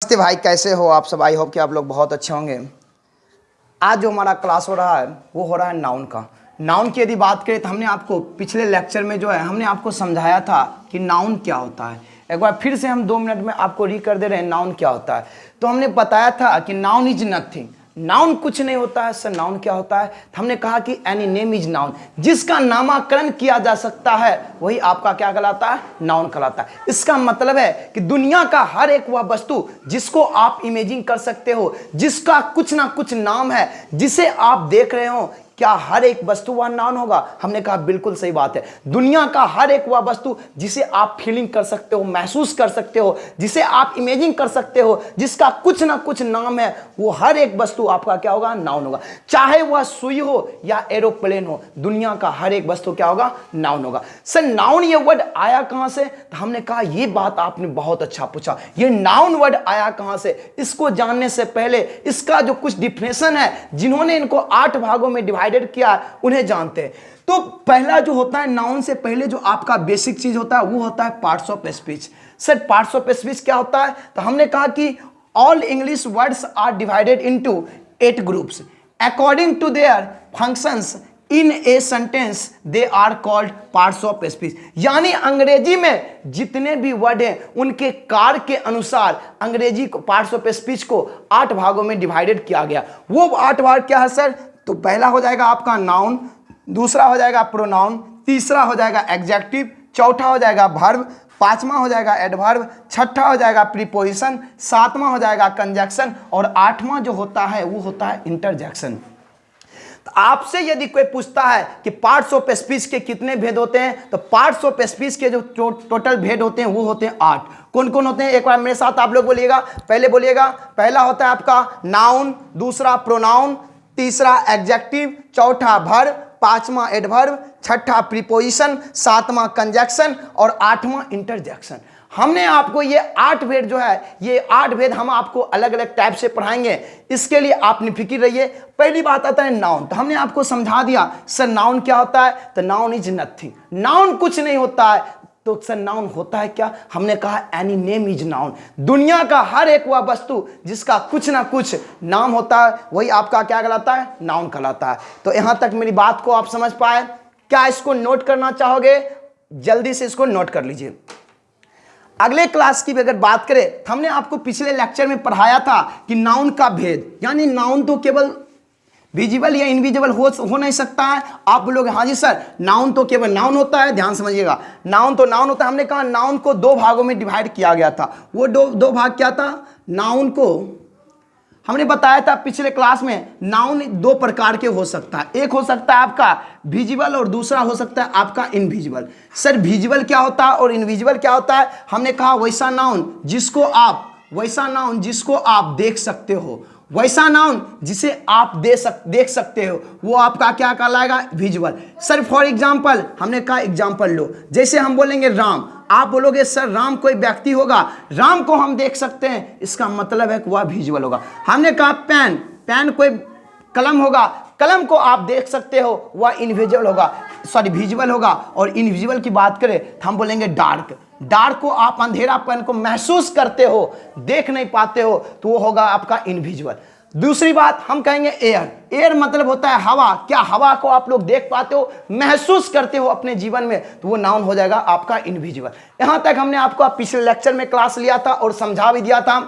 नमस्ते भाई, कैसे हो आप सब। आई होप कि आप लोग बहुत अच्छे होंगे। आज जो हमारा क्लास हो रहा है वो हो रहा है नाउन का। नाउन की यदि बात करें तो हमने आपको पिछले लेक्चर में जो है हमने आपको समझाया था कि नाउन क्या होता है। एक बार फिर से हम 2 मिनट में आपको री कर दे रहे हैं नाउन क्या होता है। तो हमने बताया था कि नाउन इज नथिंग, नाउन कुछ नहीं होता है। सर नाउन क्या होता है? तो हमने कहा कि एनी नेम इज नाउन, जिसका नामकरण किया जा सकता है वही आपका क्या कहलाता है? नाउन कहलाता है। इसका मतलब है कि दुनिया का हर एक वह वस्तु जिसको आप इमेजिन कर सकते हो, जिसका कुछ ना कुछ नाम है, जिसे आप देख रहे हो, क्या हर एक वस्तु वह नाउन होगा? हमने कहा बिल्कुल सही बात है। दुनिया का हर एक वह वस्तु जिसे आप फीलिंग कर सकते हो, महसूस कर सकते हो, जिसे आप इमेजिन कर सकते हो, जिसका कुछ ना कुछ नाम है, वो हर एक वस्तु आपका क्या होगा? नाउन होगा। चाहे वह सुई हो या एरोप्लेन हो, दुनिया का हर एक वस्तु क्या होगा? नाउन होगा। सर नाउन ये वर्ड आया कहां से? तो हमने कहा ये बात आपने बहुत अच्छा पूछा। ये नाउन वर्ड आया कहां से? इसको जानने से पहले इसका जो कुछ डिफिनेशन है, जिन्होंने इनको 8 भागों में डिवाइडेड किया उन्हें जानते हैं। तो पहला जो होता है, नाउन से पहले जो आपका बेसिक चीज होता है वो होता है parts of speech. Sir parts of speech क्या होता है? तो हमने कहा कि all English words are divided into 8 groups according to their functions in a sentence they are called parts of speech. यानी अंग्रेजी में जितने भी वर्ड हैं उनके कार्य के अनुसार अंग्रेजी को पार्ट्स ऑफ स्पीच को 8 भागों में डिवाइडेड किया गया। वो 8 भाग क्या है सर? तो पहला हो जाएगा आपका नाउन, दूसरा हो जाएगा प्रोनाउन, तीसरा हो जाएगा एडजेक्टिव, चौथा हो जाएगा वर्ब, पांचवा हो जाएगा एडवर्ब, छठा हो जाएगा प्रीपोजिशन, सातवां हो जाएगा कंजक्शन और आठवां जो होता है वो होता है इंटरजेक्शन। तो आपसे यदि कोई पूछता है कि पार्ट्स ऑफ स्पीच के कितने भेद होते हैं, तो पार्ट्स ऑफ स्पीच के जो टोटल भेद होते हैं वो होते हैं 8। कौन कौन होते हैं? एक बार मेरे साथ आप लोग बोलिएगा, पहले बोलिएगा। पहला होता है आपका नाउन, दूसरा प्रोनाउन, तीसरा एडजेक्टिव, चौथा वर्ब, पांचवा एडवर्ब, छठा प्रीपोजिशन, सातवां कंजक्शन और आठवां इंटरजेक्शन। हमने आपको ये 8 भेद जो है, ये 8 भेद हम आपको अलग अलग टाइप से पढ़ाएंगे। इसके लिए आप निफिक्र रहिए। पहली बात आता है नाउन। तो हमने आपको समझा दिया सर नाउन क्या होता है। तो नाउन इज नथिंग, नाउन कुछ नहीं होता है। तो सर नाउन होता है क्या? हमने कहा एनी नेम इज नाउन। दुनिया का हर एक वह वस्तु जिसका कुछ ना कुछ नाम होता है वही आपका क्या कहलाता है? नाउन कहलाता है। तो यहां तक मेरी बात को आप समझ पाए? क्या इसको नोट करना चाहोगे? जल्दी से इसको नोट कर लीजिए। अगले क्लास की अगर बात करें तो हमने आपको पिछले लेक्चर में पढ़ाया था कि नाउन का भेद, यानी नाउन तो केवल विजिबल या इनविजिबल हो नहीं सकता है। आप बोलोगे हाँ जी सर नाउन तो केवल नाउन होता है। ध्यान समझिएगा, नाउन तो नाउन होता है। हमने कहा नाउन को 2 भागों में डिवाइड किया गया था। वो दो भाग क्या था? नाउन को हमने बताया था पिछले क्लास में, नाउन 2 प्रकार के हो सकता है। एक हो सकता है आपका विजिबल और दूसरा हो सकता है आपका इनविजिबल। सर विजिबल क्या होता है और इनविजिबल क्या होता है? हमने कहा वैसा नाउन जिसको आप देख सकते हो, वैसा नाउन जिसे आप देख सकते हो, वो आपका क्या कहलाएगा? विजुअल। सर फॉर एग्जांपल हमने कहा एग्जांपल लो, जैसे हम बोलेंगे राम, आप बोलोगे सर राम कोई व्यक्ति होगा, राम को हम देख सकते हैं, इसका मतलब है कि वह विजुअल होगा। हमने कहा पेन, पेन कोई कलम होगा, कलम को आप देख सकते हो, वह इनविजिबल होगा, सॉरी विजुअल होगा। और इनविजिबल की बात करें तो हम बोलेंगे डार्क, डार्क को आप अंधेरापन को महसूस करते हो, देख नहीं पाते हो, तो वो होगा आपका इनविजिबल। दूसरी बात हम कहेंगे एयर, एयर मतलब होता है हवा। क्या हवा को आप लोग देख पाते हो, महसूस करते हो अपने जीवन में, तो वो नाउन हो जाएगा आपका इनविजिबल। यहां तक हमने आपको पिछले लेक्चर में क्लास लिया था और समझा भी दिया था।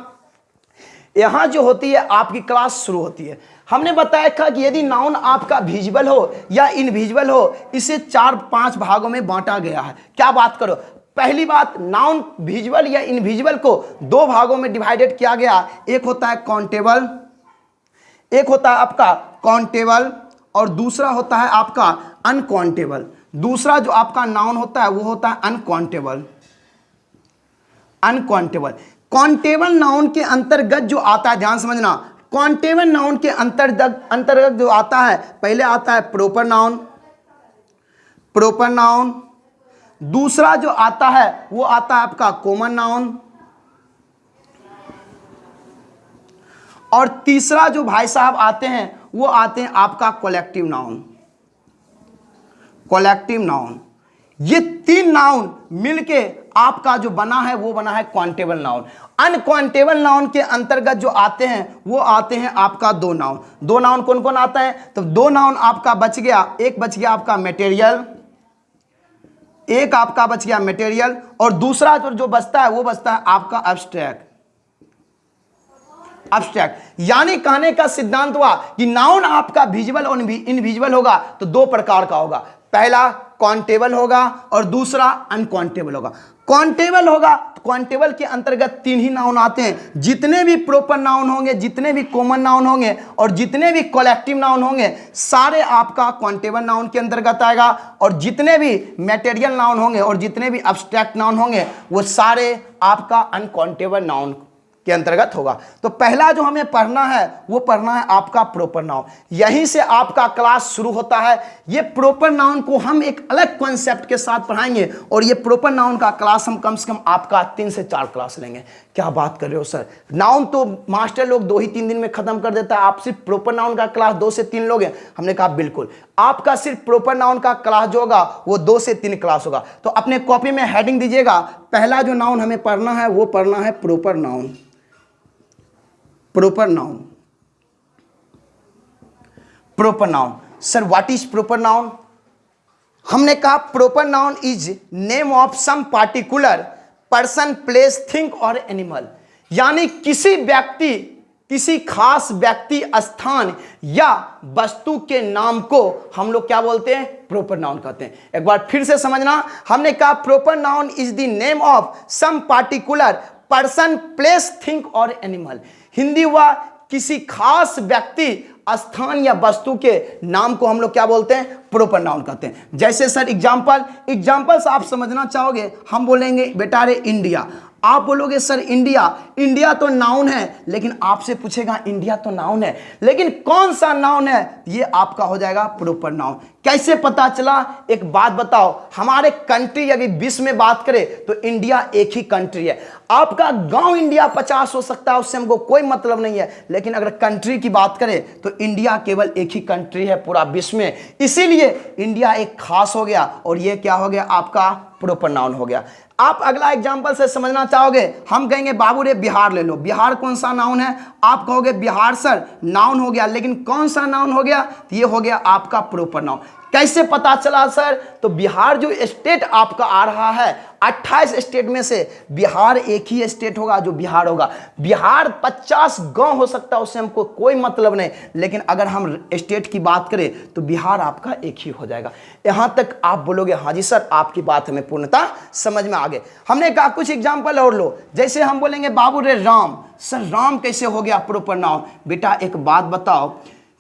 यहां जो होती है आपकी क्लास शुरू होती है। हमने बताया था कि यदि नाउन आपका विजिबल हो या इनविजिबल हो, इसे 4-5 भागों में बांटा गया है। क्या बात करो? पहली बात, नाउन विजिबल या इनविजिबल को 2 भागों में डिवाइडेड किया गया। एक होता है काउंटेबल, एक होता है आपका काउंटेबल और दूसरा होता है आपका अनकाउंटेबल। दूसरा जो आपका नाउन होता है वो होता है अनकाउंटेबल। अनकाउंटेबल काउंटेबल नाउन के अंतर्गत जो आता है, ध्यान समझना, काउंटेबल नाउन के अंतर्गत जो आता है, पहले आता है प्रॉपर नाउन, प्रॉपर नाउन। दूसरा जो आता है वो आता है आपका कॉमन नाउन, और तीसरा जो भाई साहब आते हैं वो आते हैं आपका कलेक्टिव नाउन। कलेक्टिव नाउन, ये 3 नाउन मिलके आपका जो बना है वो बना है काउंटेबल नाउन। अनकाउंटेबल नाउन के अंतर्गत जो आते हैं वो आते हैं आपका दो नाउन। दो नाउन कौन कौन आता है? तो दो नाउन आपका बच गया, एक बच गया आपका मटेरियल, एक आपका बच गया मटेरियल, और दूसरा जो बचता है वो बचता है आपका एब्स्ट्रैक्ट। एब्स्ट्रैक्ट यानी कहने का सिद्धांत हुआ कि नाउन आपका विजिबल और इनविजिबल होगा तो दो प्रकार का होगा, पहला काउंटेबल होगा और दूसरा अनकाउंटेबल होगा। काउंटेबल होगा तो काउंटेबल के अंतर्गत तीन ही नाउन आते हैं, जितने भी प्रॉपर नाउन होंगे, जितने भी कॉमन नाउन होंगे और जितने भी कलेक्टिव नाउन होंगे सारे आपका काउंटेबल नाउन के अंतर्गत आएगा, और जितने भी मटेरियल नाउन होंगे और जितने भी एब्स्ट्रैक्ट नाउन होंगे वो सारे आपका अनकाउंटेबल नाउन के अंतर्गत होगा। तो पहला जो हमें पढ़ना है वो पढ़ना है आपका प्रॉपर नाउन। यहीं से आपका क्लास शुरू होता है। ये प्रॉपर नाउन को हम एक अलग कॉन्सेप्ट के साथ पढ़ाएंगे, और ये प्रॉपर नाउन का क्लास हम कम से कम आपका 3 से 4 क्लास लेंगे। क्या बात कर रहे हो सर, नाउन तो मास्टर लोग 2 ही 3 दिन में खत्म कर देता है, आप सिर्फ प्रॉपर नाउन का क्लास 2 से 3 लोगे? हमने कहा बिल्कुल, आपका सिर्फ प्रॉपर नाउन का क्लास जो होगा वो 2 से 3 क्लास होगा। तो अपने कॉपी में हेडिंग दीजिएगा, पहला जो नाउन हमें पढ़ना है वो पढ़ना है proper noun. Proper noun, proper noun. Sir what is proper noun? हमने कहा proper noun is name of some particular person, place, thing और एनिमल। यानी किसी व्यक्ति, किसी खास व्यक्ति, स्थान या वस्तु के नाम को हम लोग क्या बोलते हैं? प्रॉपर नाउन कहते हैं। एक बार फिर से समझना, हमने कहा proper noun is the name of some particular person, place, thing और एनिमल। हिंदी हुआ किसी खास व्यक्ति, स्थान या वस्तु के नाम को हम लोग क्या बोलते हैं? प्रॉपर नाउन कहते हैं। जैसे सर एग्जांपल्स आप समझना चाहोगे, हम बोलेंगे बेटा रे इंडिया, आप बोलोगे सर इंडिया तो नाउन है, लेकिन आपसे पूछेगा इंडिया तो नाउन है लेकिन कौन सा नाउन है? ये आपका हो जाएगा प्रॉपर नाउन। कैसे पता चला? एक बात बताओ, हमारे कंट्री अगर विश्व में बात करें तो इंडिया एक ही कंट्री है। आपका गांव इंडिया 50 हो सकता है, उससे हमको कोई मतलब नहीं है, लेकिन अगर कंट्री की बात करें तो इंडिया केवल एक ही कंट्री है पूरा विश्व में, इसीलिए इंडिया एक खास हो गया, और ये क्या हो गया? आपका प्रॉपर नाउन हो गया। आप अगला एग्जांपल से समझना चाहोगे, हम कहेंगे बाबू रे बिहार ले लो, बिहार कौन सा नाउन है? आप कहोगे बिहार सर नाउन हो गया, लेकिन कौन सा नाउन हो गया? ये हो गया आपका प्रॉपर नाउन। कैसे पता चला सर? तो बिहार जो स्टेट आपका आ रहा है, 28 स्टेट में से बिहार एक ही स्टेट होगा जो बिहार होगा। बिहार 50 गांव हो सकता है, उससे हमको कोई मतलब नहीं, लेकिन अगर हम स्टेट की बात करें तो बिहार आपका एक ही हो जाएगा। यहां तक आप बोलोगे हाँ जी सर, आपकी बात हमें पूर्णतः समझ में आ गए। हमने कहा कुछ एग्जाम्पल और लो, जैसे हम बोलेंगे बाबू रे राम, सर राम कैसे हो गया प्रॉपर नाउन? बेटा एक बात बताओ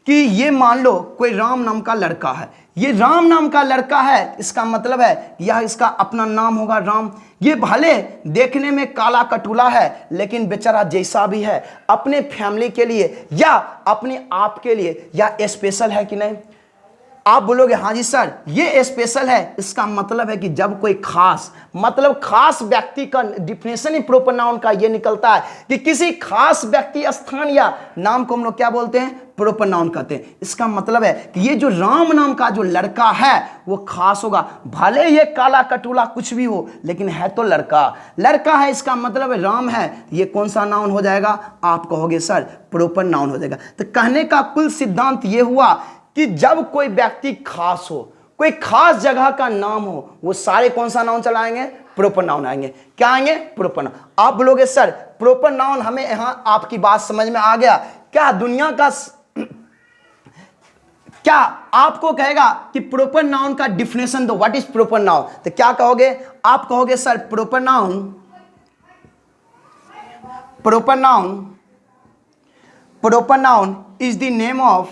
कि ये मान लो कोई राम नाम का लड़का है, ये राम नाम का लड़का है, इसका मतलब है यह इसका अपना नाम होगा राम। ये भले देखने में काला कटुला है, लेकिन बेचारा जैसा भी है अपने फैमिली के लिए या अपने आप के लिए या स्पेशल है कि नहीं? आप बोलोगे हाँ जी सर ये स्पेशल है, इसका मतलब है कि जब कोई खास, मतलब खास व्यक्ति का डिफिनेशन ही प्रॉपर नाउन का ये निकलता है कि किसी खास व्यक्ति, स्थान या नाम को हम लोग क्या बोलते हैं? प्रॉपर नाउन कहते हैं। इसका मतलब है कि ये जो राम नाम का जो लड़का है वो खास होगा, भले ये काला कटुला कुछ भी हो, लेकिन है तो लड़का है, इसका मतलब है राम है। ये कौन सा नाउन हो जाएगा? आप कहोगे सर प्रॉपर नाउन हो जाएगा। तो कहने का कुल सिद्धांत ये हुआ कि जब कोई व्यक्ति खास हो, कोई खास जगह का नाम हो, वो सारे कौन सा नाउन चलाएंगे? प्रॉपर नाउन आएंगे। क्या आएंगे? Proper noun. आप बोलोगे सर प्रॉपर नाउन, हमें यहां आपकी बात समझ में आ गया, क्या दुनिया का क्या आपको कहेगा कि प्रॉपर नाउन का डिफिनेशन दो, व्हाट इज प्रॉपर नाउन? तो क्या कहोगे? आप कहोगे sir proper noun, proper noun is the name of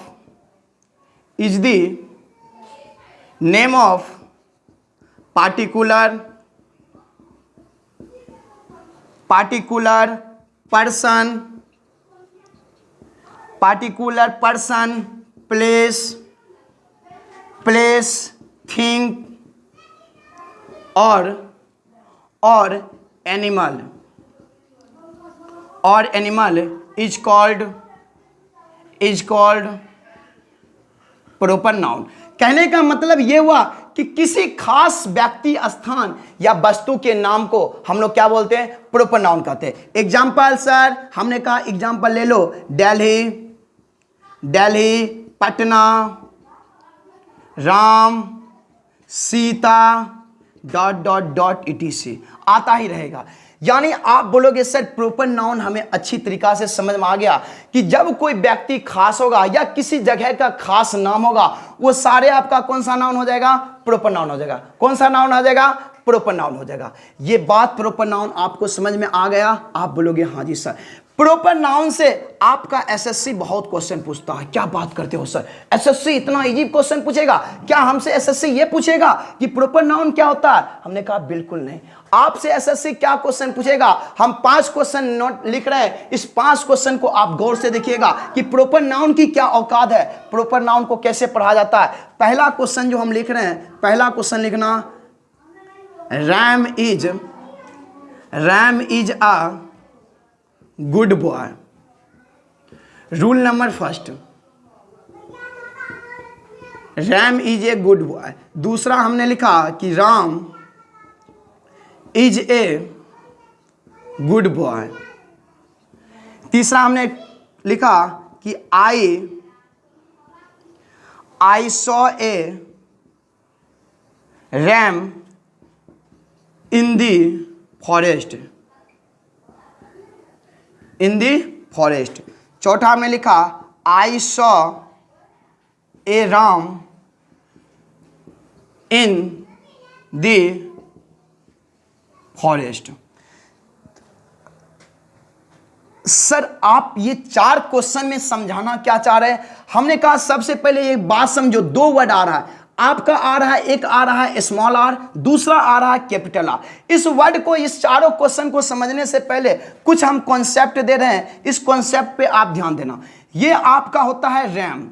particular person, place, thing or animal is called proper noun. कहने का मतलब यह हुआ कि किसी खास व्यक्ति, स्थान या वस्तु के नाम को हम लोग क्या बोलते हैं? प्रॉपर नाउन कहते हैं। एग्जाम्पल सर, हमने कहा एग्जाम्पल ले लो, Delhi, Delhi, Patna, Ram, Sita, dot dot dot etc आता ही रहेगा। यानी आप बोलोगे सर प्रॉपर नाउन हमें अच्छी तरीका से समझ में आ गया कि जब कोई व्यक्ति खास होगा या किसी जगह का खास नाम होगा, वो सारे आपका कौन सा नाउन हो जाएगा? प्रॉपर नाउन हो जाएगा। कौन सा नाउन हो जाएगा? प्रॉपर नाउन हो जाएगा। ये बात प्रॉपर नाउन आपको समझ में आ गया? आप बोलोगे हाँ जी सर। प्रॉपर नाउन से आपका एसएससी बहुत क्वेश्चन पूछता है। क्या बात करते हो सर, एसएससी इतना इजी क्वेश्चन पूछेगा? क्या हमसे एसएससी ये पूछेगा कि प्रॉपर नाउन क्या होता है? हमने कहा बिल्कुल नहीं। आपसे एसएससी क्या क्वेश्चन पूछेगा? हम 5 क्वेश्चन नोट लिख रहे हैं, इस 5 क्वेश्चन को आप गौर से देखिएगा कि प्रॉपर नाउन की क्या औकात है, प्रॉपर नाउन को कैसे पढ़ा जाता है। पहला क्वेश्चन जो हम लिख रहे हैं, पहला क्वेश्चन लिखना, RAM is a good boy. Rule number first, RAM is a good boy. दूसरा हमने लिखा कि Ram is a good boy. तीसरा हमने लिखा कि I saw A RAM in the forest. चौथा में लिखा आई saw A Ram in the forest. Sir आप ये 4 क्वेश्चन में समझाना क्या चाह रहे हैं? हमने कहा सबसे पहले एक बात समझो, 2 वर्ड आ रहा है आपका, आ रहा है एक आ रहा है स्मॉल आर, दूसरा आ रहा है कैपिटल आर। इस वर्ड को, इस चारों क्वेश्चन को समझने से पहले कुछ हम कॉन्सेप्ट दे रहे हैं, इस कॉन्सेप्ट पे आप ध्यान देना। ये आपका होता है रैम।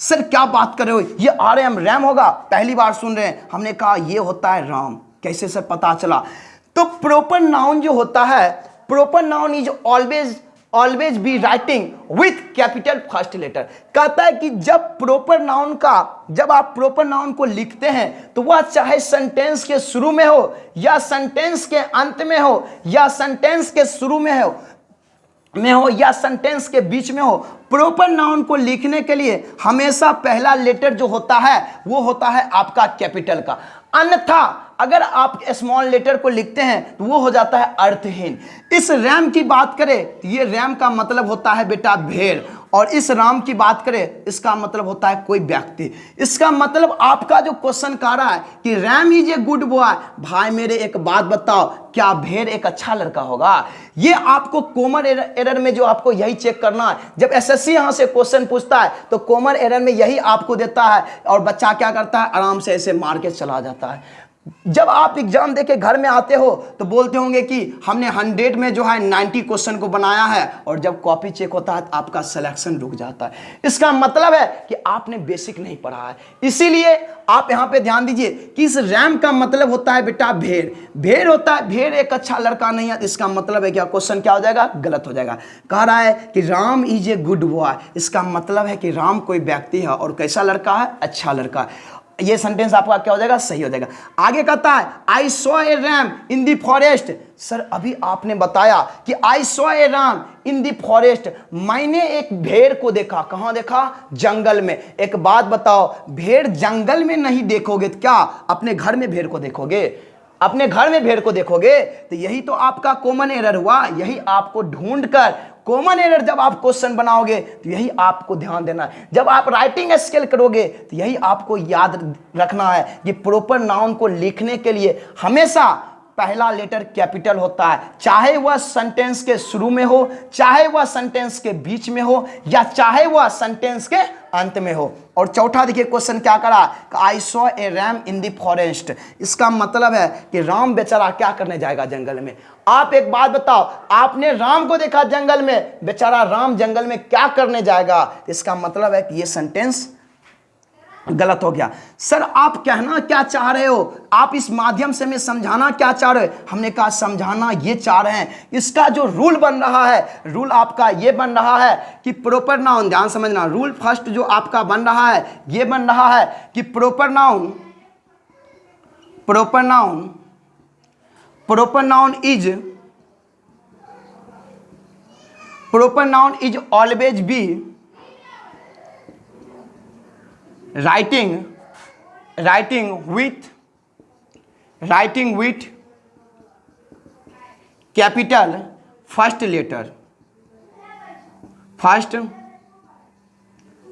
सर क्या बात कर रहे हो, ये आरएम रैम होगा? पहली बार सुन रहे हैं। हमने कहा ये होता है राम। कैसे सर पता चला? तो प्रॉपर नाउन जो होता है, proper noun is always be writing with capital first letter. कहता है कि जब आप प्रॉपर नाउन को लिखते हैं तो वह चाहे सेंटेंस के शुरू में हो या सेंटेंस के अंत में हो या सेंटेंस के शुरू में हो या सेंटेंस के बीच में हो, प्रॉपर नाउन को लिखने के लिए हमेशा पहला लेटर जो होता है वो होता है आपका कैपिटल का। अन्यथा अगर आप स्मॉल लेटर को लिखते हैं तो वो हो जाता है अर्थहीन। इस रैम की बात करें तो ये रैम का मतलब होता है बेटा भेड़, और इस राम की बात करें इसका मतलब होता है कोई व्यक्ति। इसका मतलब आपका जो क्वेश्चन कह रहा है कि RAM is a good boy, भाई मेरे एक बात बताओ, क्या भेड़ एक अच्छा लड़का होगा? ये आपको कॉमन एरर में जो आपको यही चेक करना है। जब एसएससी यहां से क्वेश्चन पूछता है तो कॉमन एरर में यही आपको देता है, और बच्चा क्या करता है, आराम से ऐसे मार के चला जाता है। जब आप एग्जाम देके घर में आते हो तो बोलते होंगे कि हमने 100 में जो है 90 क्वेश्चन को बनाया है, और जब कॉपी चेक होता है तो आपका सिलेक्शन रुक जाता है। इसका मतलब है कि आपने बेसिक नहीं पढ़ा है। इसीलिए आप यहां पे ध्यान दीजिए कि इस रैम का मतलब होता है बेटा भेड़। भेड़ होता है, भेड़ एक अच्छा लड़का नहीं है। इसका मतलब है क्या, क्वेश्चन क्या हो जाएगा, गलत हो जाएगा। कह रहा है कि Ram is a good boy, इसका मतलब है कि राम कोई व्यक्ति है और कैसा लड़का है, अच्छा लड़का है। ये सेंटेंस आपका क्या हो जाएगा, सही हो जाएगा। आगे कहता है आई saw A RAM in the forest. Sir अभी आपने बताया कि I saw A RAM in the forest, मैंने एक भेड़ को देखा। कहां देखा? जंगल में। एक बात बताओ, भेड़ जंगल में नहीं देखोगे तो क्या अपने घर में भेड़ को देखोगे? अपने घर में भेड़ को देखोगे। तो यही तो आपका कॉमन एरर हुआ। यही आपको ढूंढकर कॉमन एरर, जब आप क्वेश्चन बनाओगे तो यही आपको ध्यान देना है। जब आप राइटिंग स्किल करोगे तो यही आपको याद रखना है कि प्रॉपर नाउन को लिखने के लिए हमेशा पहला लेटर कैपिटल होता है, चाहे वह सेंटेंस के शुरू में हो, चाहे वह सेंटेंस के बीच में हो, या चाहे वह सेंटेंस के अंत में हो। और चौथा देखिए क्वेश्चन क्या करा, आई saw A RAM in the forest. इसका मतलब है कि राम बेचारा क्या करने जाएगा जंगल में। आप एक बात बताओ, आपने राम को देखा जंगल में, बेचारा राम जंगल में क्या करने जाएगा? इसका मतलब है कि ये सेंटेंस गलत हो गया। सर आप कहना क्या चाह रहे हो, आप इस माध्यम से मैं समझाना क्या चाह रहे हो? हमने कहा समझाना ये चाह रहे हैं, इसका जो रूल बन रहा है, रूल आपका ये बन रहा है कि प्रॉपर नाउन, ध्यान समझना, रूल फर्स्ट जो आपका बन रहा है ये बन रहा है कि proper noun proper noun is always be writing with capital first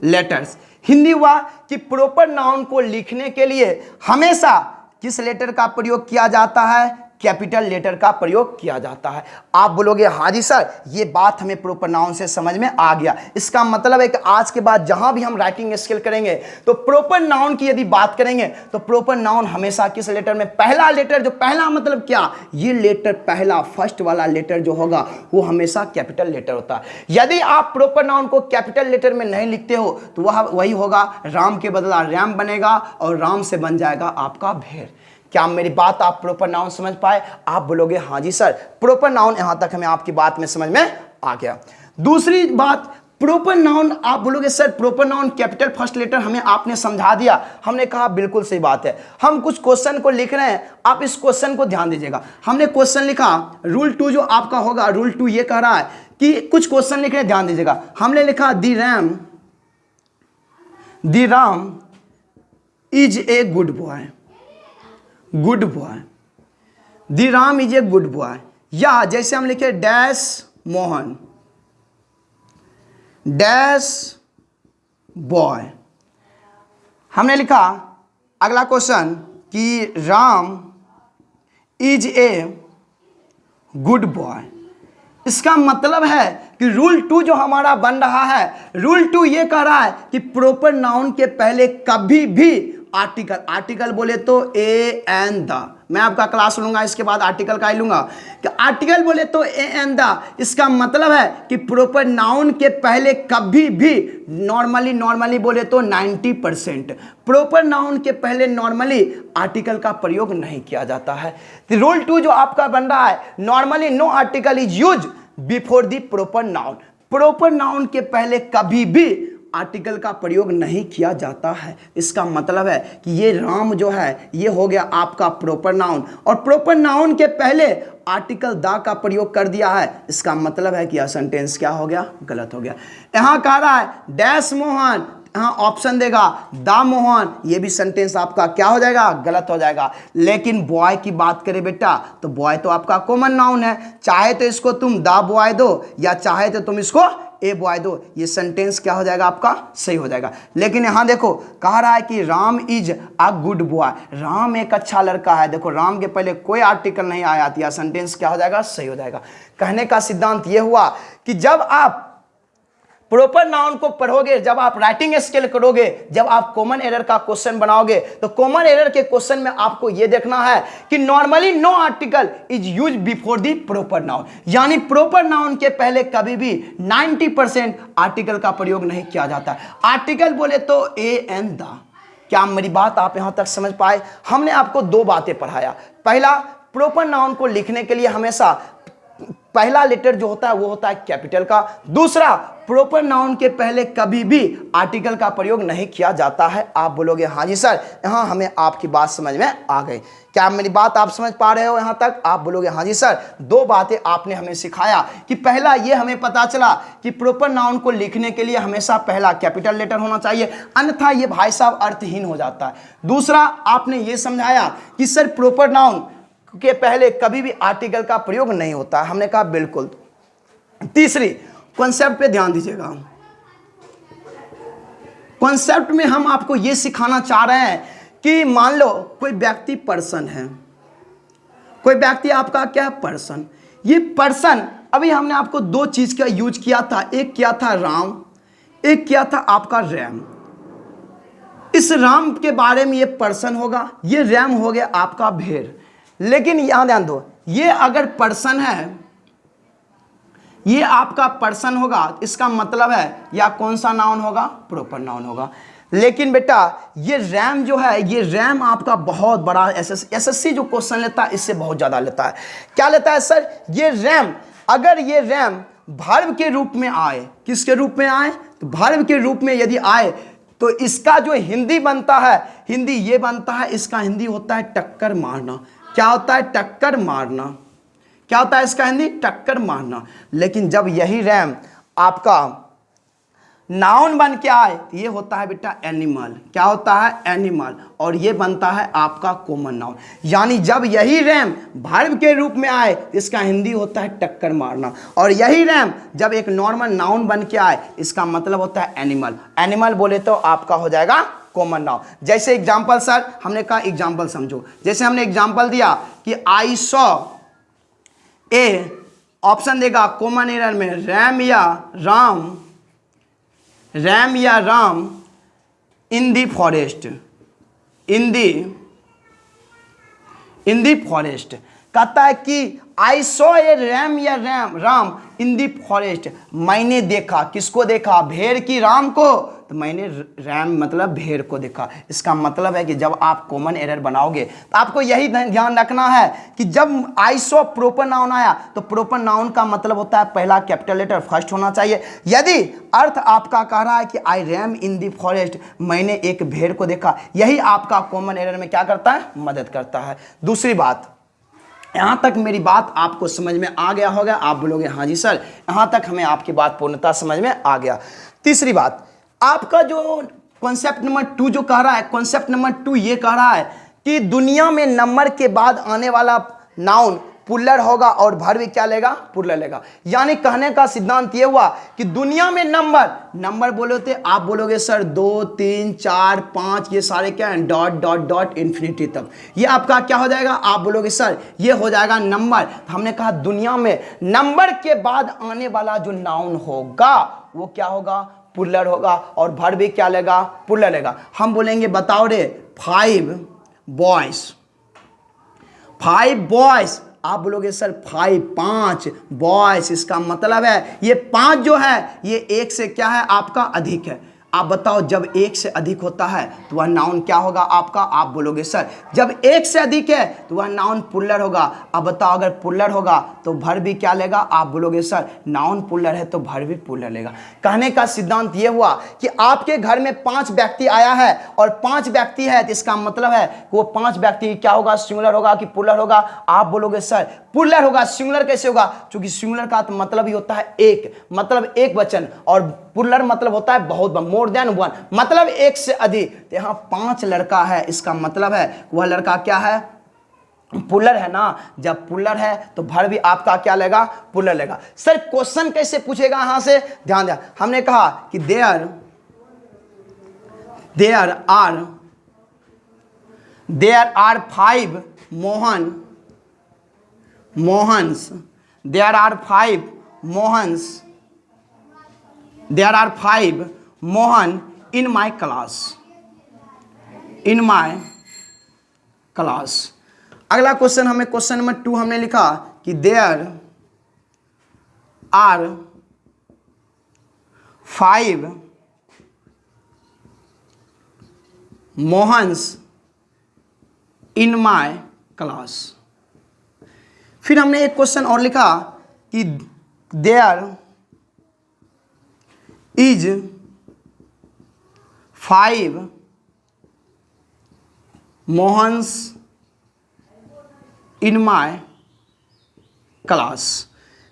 letters. Hindi हुआ कि प्रॉपर नाउन को लिखने के लिए हमेशा किस लेटर का प्रयोग किया जाता है? कैपिटल लेटर का प्रयोग किया जाता है। आप बोलोगे हाँ जी सर, ये बात हमें प्रॉपर नाउन से समझ में आ गया। इसका मतलब है कि आज के बाद जहां भी हम राइटिंग स्किल करेंगे तो प्रॉपर नाउन की यदि बात करेंगे तो प्रॉपर नाउन हमेशा किस लेटर में? पहला लेटर, जो पहला मतलब क्या? ये लेटर पहला फर्स्ट वाला लेटर जो होगा वो हमेशा कैपिटल लेटर होता है। यदि आप प्रॉपर नाउन को कैपिटल लेटर में नहीं लिखते हो तो वह वही होगा, राम के बदला रैम बनेगा और राम से बन जाएगा आपका भेड़। क्या मेरी बात आप प्रॉपर नाउन समझ पाए? आप बोलोगे हाँ जी सर, प्रॉपर नाउन यहां तक हमें आपकी बात में समझ में आ गया। दूसरी बात, प्रॉपर नाउन, आप बोलोगे sir proper noun capital first letter हमें आपने समझा दिया। हमने कहा बिल्कुल सही बात है। हम कुछ क्वेश्चन को लिख रहे हैं, आप इस क्वेश्चन को ध्यान दीजिएगा। हमने क्वेश्चन लिखा, रूल 2 जो आपका होगा, रूल 2 ये कह रहा है कि कुछ क्वेश्चन लिख रहे हैं, ध्यान दीजिएगा। हमने लिखा the Ram is a good boy, the Ram is a good boy. या जैसे हम लिखे डैश मोहन डैश बॉय। हमने लिखा अगला क्वेश्चन कि Ram is a good boy. इसका मतलब है कि रूल 2 जो हमारा बन रहा है, रूल 2 ये कह रहा है कि प्रॉपर नाउन के पहले कभी भी आर्टिकल बोले तो ए एंड द, मैं आपका क्लास लूंगा इसके बाद आर्टिकल का ही लूंगा कि आर्टिकल बोले तो ए एंड द। इसका मतलब है कि प्रॉपर नाउन के पहले कभी भी नॉर्मली बोले तो 90% प्रॉपर नाउन के पहले नॉर्मली आर्टिकल का प्रयोग नहीं किया जाता है। तो रूल 2 जो आपका बन रहा है, normally no article is use before the proper noun. Proper noun के पहले कभी भी आर्टिकल का प्रयोग नहीं किया जाता है। इसका मतलब है कि ये राम जो है ये हो गया आपका प्रॉपर नाउन, और प्रॉपर नाउन के पहले आर्टिकल द का प्रयोग कर दिया है। इसका मतलब है कि यह सेंटेंस क्या हो गया? गलत हो गया। यहां कह रहा है डैश मोहन, यहाँ ऑप्शन देगा दा मोहन, ये भी सेंटेंस आपका क्या हो जाएगा? गलत हो जाएगा। लेकिन बॉय की बात करें बेटा तो बॉय तो आपका कॉमन नाउन है, चाहे तो इसको तुम दा बॉय दो या चाहे तो तुम इसको ए बॉय दो, ये सेंटेंस क्या हो जाएगा? आपका सही हो जाएगा। लेकिन यहां देखो कह रहा है कि Ram is a good boy, Ram एक अच्छा लड़का है। देखो राम के पहले कोई आर्टिकल नहीं आया, तो यह सेंटेंस क्या हो जाएगा? सही हो जाएगा। कहने का सिद्धांत यह हुआ कि जब आप प्रॉपर नाउन को पढ़ोगे, जब आप राइटिंग स्किल करोगे, जब आप कॉमन एरर का क्वेश्चन बनाओगे तो कॉमन एरर के क्वेश्चन में आपको यह देखना है कि normally no article is use before the proper noun, यानी प्रॉपर नाउन के पहले कभी भी 90% आर्टिकल का प्रयोग नहीं किया जाता। आर्टिकल बोले तो ए एंड द। क्या मेरी बात आप यहां तक समझ पाए? हमने आपको 2 बातें पढ़ाया। पहला, प्रॉपर नाउन को लिखने के लिए हमेशा पहला लेटर जो होता है वो होता है कैपिटल का। दूसरा, प्रॉपर नाउन के पहले कभी भी आर्टिकल का प्रयोग नहीं किया जाता है। आप बोलोगे हाँ जी सर, यहां हमें आपकी बात समझ में आ गई। क्या मेरी बात आप समझ पा रहे हो यहां तक? आप बोलोगे हाँ जी सर। 2 बातें आपने हमें सिखाया कि पहला ये हमें पता चला कि प्रॉपर नाउन को लिखने के लिए हमेशा पहला कैपिटल लेटर होना चाहिए, अन्यथा ये भाई साहब अर्थहीन हो जाता है। दूसरा, आपने ये समझाया कि सर प्रॉपर नाउन के पहले कभी भी आर्टिकल का प्रयोग नहीं होता। हमने कहा बिल्कुल। तीसरी, कॉन्सेप्ट पे ध्यान दीजिएगा। कॉन्सेप्ट में हम आपको यह सिखाना चाह रहे हैं कि मान लो कोई व्यक्ति पर्सन है, कोई व्यक्ति आपका क्या है? पर्सन। ये पर्सन, अभी हमने आपको 2 चीज का यूज किया था, एक किया था राम, एक किया था आपका रैम। इस राम के बारे में ये पर्सन होगा, ये रैम हो गया आपका भेड़। लेकिन यहां ध्यान दो, ये अगर पर्सन है, ये आपका पर्सन होगा, इसका मतलब है या कौन सा नाउन होगा? प्रॉपर नाउन होगा। लेकिन बेटा ये रैम जो है, ये रैम आपका बहुत बड़ा एसएससी जो क्वेश्चन लेता है इससे बहुत ज्यादा लेता है। क्या लेता है सर? ये रैम, अगर ये रैम वर्ब के रूप में आए, किसके रूप में आए? तो वर्ब के रूप में यदि आए तो इसका जो हिंदी बनता है, हिंदी ये बनता है, इसका हिंदी होता है टक्कर मारना। क्या होता है? टक्कर मारना। क्या होता है इसका हिंदी? टक्कर मारना। लेकिन जब यही रैम आपका नाउन बन के आए तो ये होता है बेटा एनिमल। क्या होता है? एनिमल। और ये बनता है आपका कॉमन नाउन। यानी जब यही रैम वर्ब के रूप में आए तो इसका हिंदी होता है टक्कर मारना, और यही रैम जब एक नॉर्मल नाउन बन के आए इसका मतलब होता है एनिमल। एनिमल बोले तो आपका हो जाएगा कॉमन नाउन। जैसे एग्जाम्पल सर, हमने कहा एग्जाम्पल समझो। जैसे हमने एग्जाम्पल दिया कि आई सॉ ए, ऑप्शन देगा कॉमन एरर में रैम या राम, रैम या Ram in the forest, in the forest. कहता है कि आई सॉ ए रैम या राम इन दी फॉरेस्ट, मैंने देखा, किसको देखा? भेड़ की राम को, तो मैंने रैम मतलब भेड़ को देखा। इसका मतलब है कि जब आप कॉमन एरर बनाओगे तो आपको यही ध्यान रखना है कि जब आई सॉ प्रॉपर नाउन आया तो प्रॉपर नाउन का मतलब होता है पहला कैपिटल लेटर फर्स्ट होना चाहिए। यदि अर्थ आपका कह रहा है कि आई रैम इन दी फॉरेस्ट, मैंने एक भेड़ को देखा, यही आपका कॉमन एरर में क्या करता है? मदद करता है। दूसरी बात, यहाँ तक मेरी बात आपको समझ में आ गया होगा? आप बोलोगे हाँ जी सर, यहाँ तक हमें आपकी बात पूर्णतः समझ में आ गया। तीसरी बात, आपका जो कॉन्सेप्ट नंबर 2 जो कह रहा है, कॉन्सेप्ट नंबर 2 ये कह रहा है कि दुनिया में नंबर के बाद आने वाला नाउन पुल्लर होगा और वर्ब क्या लेगा? पुल्लर लेगा। यानी कहने का सिद्धांत ये हुआ कि दुनिया में नंबर बोले थे, आप बोलोगे सर 2 3 4 5, ये सारे क्या हैं? डॉट डॉट डॉट इन्फिनिटी तक। ये आपका क्या हो जाएगा? आप बोलोगे सर ये हो जाएगा नंबर। हमने कहा दुनिया में नंबर के बाद आने वाला जो नाउन होगा वो क्या होगा? पुल्लर होगा, और वर्ब भी क्या लेगा? पुल्लर लेगा। हम बोलेंगे बताओ रे 5 बॉयज, आप बोलोगे सर 5 बॉयज, इसका मतलब है ये 5 जो है ये एक से क्या है? आपका अधिक है। आप बताओ जब एक से अधिक होता है तो वह नाउन क्या होगा आपका? आप बोलोगे सर जब एक से अधिक है तो वह नाउन पुल्लर होगा। अब बताओ अगर पुल्लर होगा तो वर्ब भी क्या लेगा? आप बोलोगे सर नाउन पुल्लर है तो वर्ब भी पुल्लर लेगा। कहने का सिद्धांत ये हुआ कि आपके घर में 5 व्यक्ति आया है और 5 व्यक्ति है, तो इसका मतलब है कि वो 5 व्यक्ति क्या होगा? सिंगुलर होगा कि पुल्लर होगा? आप बोलोगे सर पुल्लर होगा। सिंगुलर कैसे होगा? क्योंकि सिंगुलर का तो मतलब ही होता है एक, मतलब एक वचन, और पुल्लर मतलब होता है बहुत, मोर देन वन, मतलब एक से अधिक। तो यहाँ 5 लड़का है, इसका मतलब है वह लड़का क्या है? पुल्लर है ना। जब पुल्लर है तो वर्ब भी आपका क्या लेगा? पुल्लर लेगा। सर क्वेश्चन कैसे पूछेगा? यहां से ध्यान दिया, हमने कहा कि there are 5 Mohans, there are 5 Mohan in my class. अगला क्वेश्चन हमें क्वेश्चन नंबर 2 हमने लिखा कि there are 5 Mohans in my class. फिर हमने एक क्वेश्चन और लिखा कि there is 5 Mohans in my class.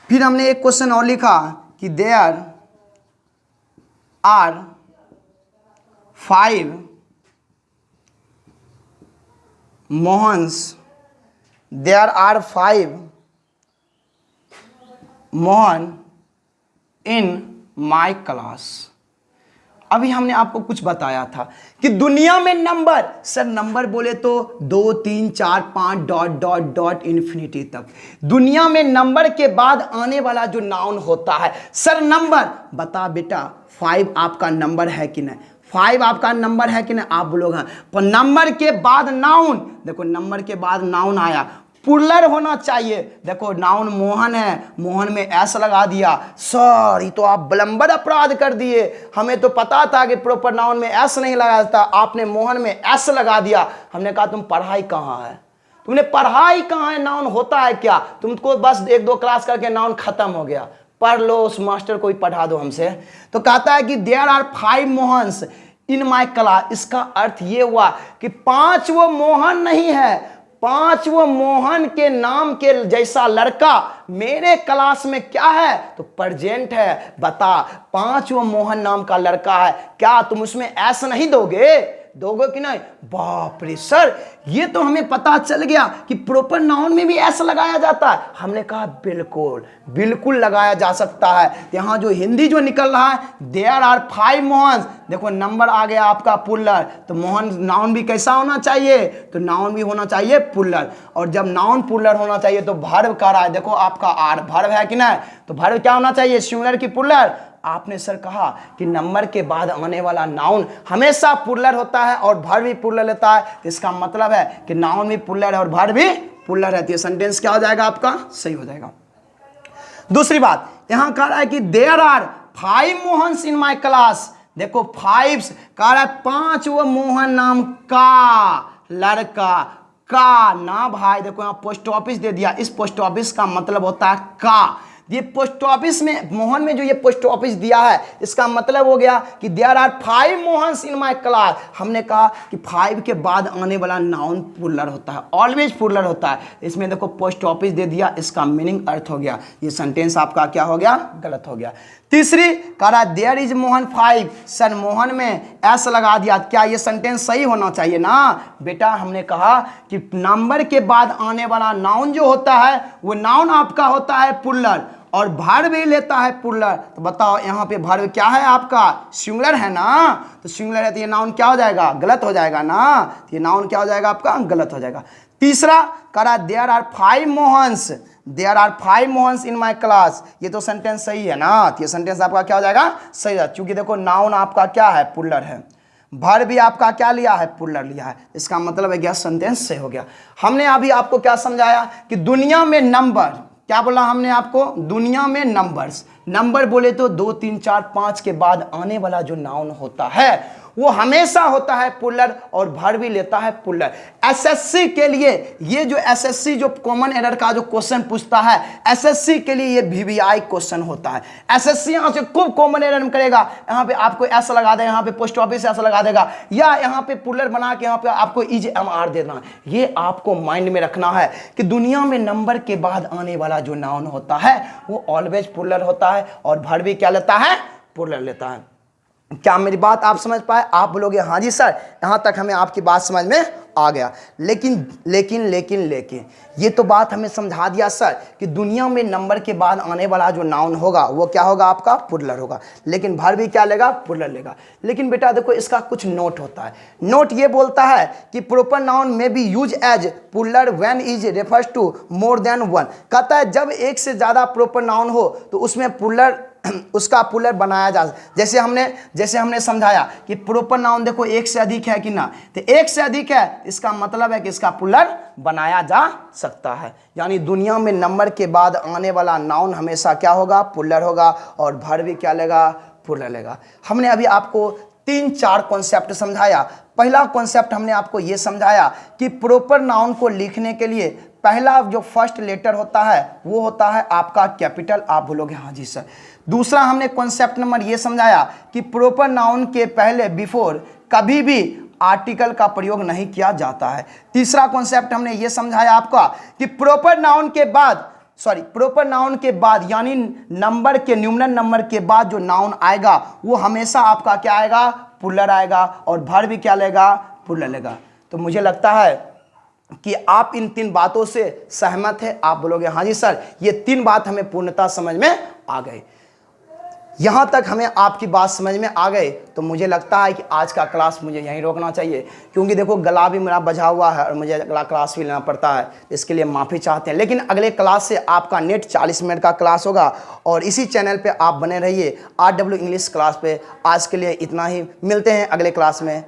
फिर हमने एक क्वेश्चन और लिखा कि there are 5 Mohans Mohan in my class. अभी हमने आपको कुछ बताया था कि दुनिया में नंबर, सर नंबर बोले तो 2 3 4 5 डॉट डॉट डॉट इन्फिनिटी तक। दुनिया में नंबर के बाद आने वाला जो नाउन होता है, सर नंबर बता बेटा 5 आपका नंबर है कि नहीं? 5 आपका नंबर है कि नहीं? आप बोलोगे हाँ। पर नंबर के बाद नाउन, देखो नंबर के बाद नाउन आया, पुल्लर होना चाहिए। देखो नाउन मोहन है, मोहन में एस लगा दिया। सर ये तो आप बलंबर अपराध कर दिए, हमें तो पता था कि प्रॉपर नाउन में एस नहीं लगा था, आपने मोहन में एस लगा दिया। हमने कहा तुम पढ़ाई कहाँ है? तुमने पढ़ाई कहाँ है? नाउन होता है क्या? तुमको बस 1-2 क्लास करके नाउन खत्म हो गया, पढ़ लो, उस मास्टर को ही पढ़ा दो हमसे। तो कहता है कि there are 5 Mohans in my class, इसका अर्थ ये हुआ कि 5 वो मोहन नहीं है, 5 वो मोहन के नाम के जैसा लड़का मेरे क्लास में क्या है, तो प्रेजेंट है। बता, 5 वो मोहन नाम का लड़का है, क्या तुम उसमें ऐसा नहीं दोगे कि नहीं? बाप रे सर, ये तो हमें पता चल गया कि प्रॉपर नाउन में भी ऐसा लगाया जाता है। हमने कहा बिल्कुल बिल्कुल लगाया जा सकता है। यहाँ जो हिंदी जो निकल रहा है, देयर आर 5 मोहन, देखो नंबर आ गया आपका पुल्लर, तो मोहन नाउन भी कैसा होना चाहिए, तो नाउन भी होना चाहिए पुल्लर। और जब नाउन पुल्लर होना चाहिए तो भर्व का रहा है, देखो आपका आर भर्व है कि नहीं, तो भर्व क्या होना चाहिए, सिंगुलर की पुल्लर। आपने सर कहा कि नंबर के बाद आने वाला नाउन हमेशा पुल्लर होता है और भर्व भी पुल्लर लेता है, तो इसका मतलब है कि नाउन भी पुल्लर है और भर्व भी पुल्लर है, तो ये सेंटेंस क्या हो जाएगा आपका, सही हो जाएगा। दूसरी बात यहां कह रहा है कि there are 5 Mohans in my class, देखो 5 कह रहा है 5 वो मोहन नाम का लड़का, का ना भाई, देखो यहां पोस्ट ऑफिस दे दिया, इस पोस्ट ऑफिस का मतलब होता है का। ये पोस्ट ऑफिस में मोहन में जो ये पोस्ट ऑफिस दिया है, इसका मतलब हो गया कि there are 5 Mohans in my class. हमने कहा कि 5 के बाद आने वाला नाउन पुल्लर होता है, ऑलवेज पुल्लर होता है। इसमें देखो पोस्ट ऑफिस दे दिया, इसका मीनिंग अर्थ हो गया, ये सेंटेंस आपका क्या हो गया, गलत हो गया। तीसरी कह रहा है there is Mohan 5, sir Mohan में एस लगा दिया, क्या ये सेंटेंस सही होना चाहिए ना बेटा। हमने कहा कि नंबर के बाद आने वाला नाउन जो होता है वो नाउन आपका होता है पुल्लर और भर्व भी लेता है पुल्लर। तो बताओ यहाँ पे भर्व क्या है आपका, सिंगुलर है ना, तो सिंगुलर है तो ये नाउन क्या हो जाएगा, गलत हो जाएगा ना, तो ये नाउन क्या हो जाएगा आपका, गलत हो जाएगा। तीसरा कह रहा there are 5 Mohans, there are 5 Mohans in my class, ये तो सेंटेंस सही है ना, तो ये सेंटेंस आपका क्या हो जाएगा, सही है, क्योंकि देखो नाउन आपका क्या है, पुल्लर है, भर भी आपका क्या लिया है, पुल्लर लिया है, इसका मतलब है क्या, सेंटेंस सही हो गया। हमने अभी आपको क्या समझाया कि दुनिया में नंबर, क्या बोला हमने आपको, दुनिया में नंबर्स, नंबर बोले तो 2 3 4 5 के बाद आने वाला जो नाउन होता है वो हमेशा होता है पुल्लर और भर भी लेता है पुल्लर। एसएससी के लिए ये जो एसएससी जो कॉमन एरर का जो क्वेश्चन पूछता है, एसएससी के लिए ये वीवीआई क्वेश्चन होता है। एसएससी यहाँ से खूब कॉमन एरर में करेगा, यहाँ पे आपको ऐसा लगा देगा, यहाँ पे पोस्ट ऑफिस ऐसा लगा देगा, या यहाँ पे पुल्लर बना के यहाँ पे आपको इज एम आर देना। ये आपको माइंड में रखना है कि दुनिया में नंबर के बाद आने वाला जो नाउन होता है वो ऑलवेज पुल्लर होता है और भर भी क्या लेता है, पुल्लर लेता है। क्या मेरी बात आप समझ पाए? आप बोलोगे हाँ जी सर, यहाँ तक हमें आपकी बात समझ में आ गया। लेकिन लेकिन लेकिन लेकिन ये तो बात हमें समझा दिया सर कि दुनिया में नंबर के बाद आने वाला जो नाउन होगा वो क्या होगा आपका, पुल्लर होगा, लेकिन भर भी क्या लेगा, पुल्लर लेगा। लेकिन बेटा देखो इसका कुछ नोट होता है। नोट ये बोलता है कि प्रॉपर नाउन में be use as plural when is refers to more than one. कहता है जब एक से ज़्यादा प्रॉपर नाउन हो तो उसमें पुल्लर, उसका पुल्लर बनाया जा, जैसे हमने समझाया कि प्रॉपर नाउन देखो एक से अधिक है कि ना, तो एक से अधिक है इसका मतलब है कि इसका पुल्लर बनाया जा सकता है। यानी दुनिया में नंबर के बाद आने वाला नाउन हमेशा क्या होगा, पुल्लर होगा और भर भी क्या लेगा, पुल्लर लेगा। हमने अभी आपको 3-4 कॉन्सेप्ट समझाया। पहला कॉन्सेप्ट हमने आपको ये समझाया कि प्रॉपर नाउन को लिखने के लिए पहला जो फर्स्ट लेटर होता है वो होता है आपका कैपिटल। आप बोलोगे हाँ जी सर। दूसरा हमने कॉन्सेप्ट नंबर ये समझाया कि प्रॉपर नाउन के पहले बिफोर कभी भी आर्टिकल का प्रयोग नहीं किया जाता है। तीसरा कॉन्सेप्ट हमने ये समझाया आपका कि प्रॉपर नाउन के बाद यानी नंबर के न्यूमरल नंबर के बाद जो नाउन आएगा वो हमेशा आपका क्या आएगा, पुल्लर आएगा और भर भी क्या लेगा, पुल्लर लेगा। तो मुझे लगता है कि आप इन 3 बातों से सहमत है। आप बोलोगे हाँ जी सर, ये 3 बात हमें पूर्णतः समझ में आ गई। यहाँ तक हमें आपकी बात समझ में आ गई तो मुझे लगता है कि आज का क्लास मुझे यहीं रोकना चाहिए, क्योंकि देखो गला भी मेरा बजा हुआ है और मुझे अगला क्लास भी लेना पड़ता है, इसके लिए माफ़ी चाहते हैं। लेकिन अगले क्लास से आपका नेट 40 मिनट का क्लास होगा और इसी चैनल पे आप बने रहिए RW इंग्लिश क्लास पे। आज के लिए इतना ही, मिलते हैं अगले क्लास में।